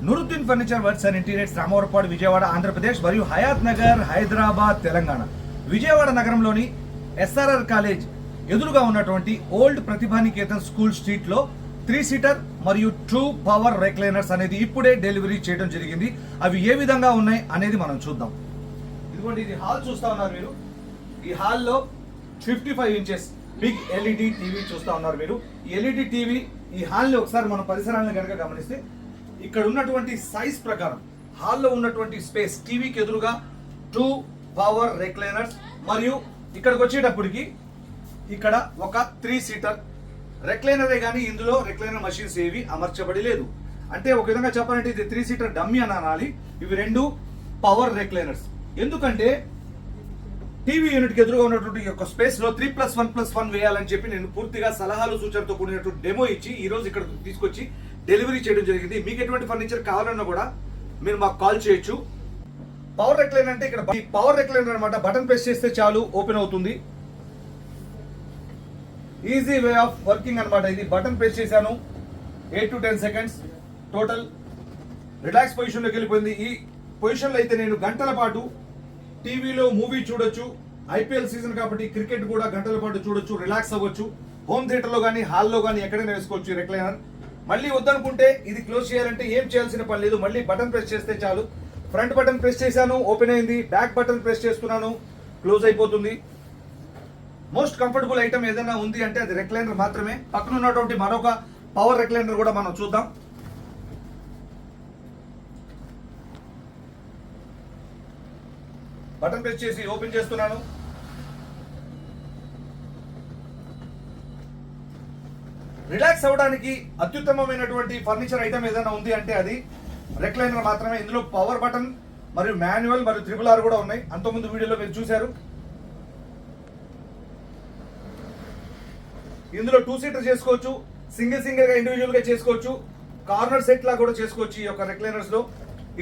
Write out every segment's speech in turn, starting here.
Nooruddin furniture works and interiors Ramavarapadu Vijayawada Andhra Pradesh మరియు హయాత్ నగర్ హైదరాబాద్ తెలంగాణ. విజయవాడ నగరంలోని SRR college ఎదురుగా ఉన్నటువంటి ఓల్డ్ ప్రతిభానికేతన్ స్కూల్ స్ట్రీట్ లో 3 సీటర్ మరియు 2 పవర్ రెక్లైనర్స్ అనేది ఇప్పుడే డెలివరీ చేయడం జరిగింది. అవి ఏ విధంగా ఉన్నాయి అనేది మనం చూద్దాం. ఇదిగోండి, ఇది హాల్ చూస్తా ఉన్నారు మీరు. ఈ హాల్లో 55 ఇంచెస్ బిగ్ ఎల్ఈడి టీవీ చూస్తా ఉన్నారు మీరు. ఈ ఎల్ఈడి టీవీ ఈ హాల్ లో ఒకసారి మన పరిసరాలను కనుక గమనిస్తే ఇక్కడ ఉన్నటువంటి సైజ్ ప్రకారం హాల్లో ఉన్నటువంటి స్పేస్ టీవీకి ఎదురుగా 2 పవర్ రెక్లైనర్స్ మరియు ఇక్కడికి వచ్చేటప్పటికి ఇక్కడ ఒక 3 సీటర్ రెక్లైనరే కానీ ఇందులో రెక్లైనర్ మషిన్స్ ఏవి అమర్చబడి లేదు. అంటే ఒక విధంగా చెప్పాలంటే ఇది 3 సీటర్ డమ్మీ అని అనాలి. ఇవి 2 పవర్ రెక్లైనర్స్. ఎందుకంటే టీవీ యూనిట్ కి ఎదురుగా ఉన్నటువంటి యొక్క స్పేస్ లో 3+1+1 వేయాలని చెప్పి నేను పూర్తిగా సలహాలు సూచనతో కూడినటువంటి డెమో ఇచ్చి ఈ రోజు ఇక్కడ తీసుకొచ్చి డెలివరీ చేయడం జరిగింది. మీకు ఎటువంటి ఫర్నిచర్ కావాలన్నా కూడా మీరు మాకు కాల్ చేయొచ్చు. పవర్ రెక్లైనర్ అంటే ఇక్కడ ఈ పవర్ రెక్లైనర్ అనమాట. బటన్ ప్రెస్ చేస్తే చాలు ఓపెన్ అవుతుంది. ఈజీ వే ఆఫ్ వర్కింగ్ అనమాట. ఇది బటన్ ప్రెస్ చేశాను, 8 to 10 seconds total relax position లోకి వెళ్ళిపోయింది. ఈ పొజిషన్ లో అయితే నేను గంటల పాటు టీవీలో మూవీ చూడొచ్చు. ఐపీఎల్ సీజన్ కాబట్టి క్రికెట్ కూడా గంటల పాటు చూడొచ్చు, రిలాక్స్ అవ్వచ్చు. హోమ్ థియేటర్ లో కానీ హాల్లో కానీ ఎక్కడైనా వేసుకోవచ్చు రెక్లైనర్. మళ్ళీ వద్దనుకుంటే ఇది క్లోజ్ చేయాలంటే ఏం చేయాల్సిన పని లేదు. మళ్ళీ బటన్ ప్రెస్ చేస్తే చాలు. ఫ్రంట్ బటన్ ప్రెస్ చేశాను, ఓపెన్ అయింది. బ్యాక్ బటన్ ప్రెస్ చేస్తున్నాను, క్లోజ్ అయిపోతుంది. మోస్ట్ కంఫర్టబుల్ ఐటమ్ ఏదైనా ఉంది అంటే అది రెక్లైనర్ మాత్రమే. పక్కన ఉన్నటువంటి మరొక పవర్ రెక్లైనర్ కూడా మనం చూద్దాం. బటన్ ప్రెస్ చేసి ఓపెన్ చేస్తున్నాను. రిలాక్స్ అవ్వడానికి అత్యుత్తమమైనటువంటి ఫర్నిచర్ ఐటమ్ ఏదైనా ఉంది అంటే అది రెక్లైనర్ మాత్రమే. ఇందులో పవర్ బటన్ మరియు మాన్యువల్ మరియు RRR కూడా ఉన్నాయి. అంతకుముందు వీడియోలో మీరు చూశారు. ఇందులో 2 సీటర్ చేసుకోవచ్చు, సింగిల్ గా ఇండివిజువల్ గా చేసుకోవచ్చు, కార్నర్ సెట్ లా కూడా చేసుకోవచ్చు ఈ యొక్క రెక్లైనర్స్ లో.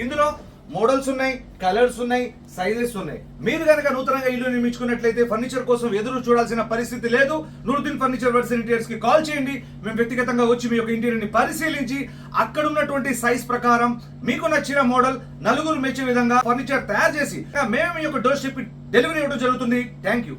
ఇందులో మోడల్స్ ఉన్నాయి, కలర్స్ ఉన్నాయి, సైజెస్ ఉన్నాయి. మీరు కనుక నూతనంగా ఇల్లు నిర్మించుకున్నట్లయితే ఫర్నిచర్ కోసం ఎదురు చూడాల్సిన పరిస్థితి లేదు. Nooruddin furniture works and interiors కి కాల్ చేయండి. మేము వ్యక్తిగతంగా వచ్చి మీ యొక్క ఇంటీరియర్ ని పరిశీలించి అక్కడ ఉన్నటువంటి సైజ్ ప్రకారం మీకు నచ్చిన మోడల్ నలుగురు మెచ్చే విధంగా ఫర్నిచర్ తయారు చేసి మేము మీ యొక్క డోర్ స్టెప్ డెలివరీ ఇవ్వడం జరుగుతుంది. Thank you.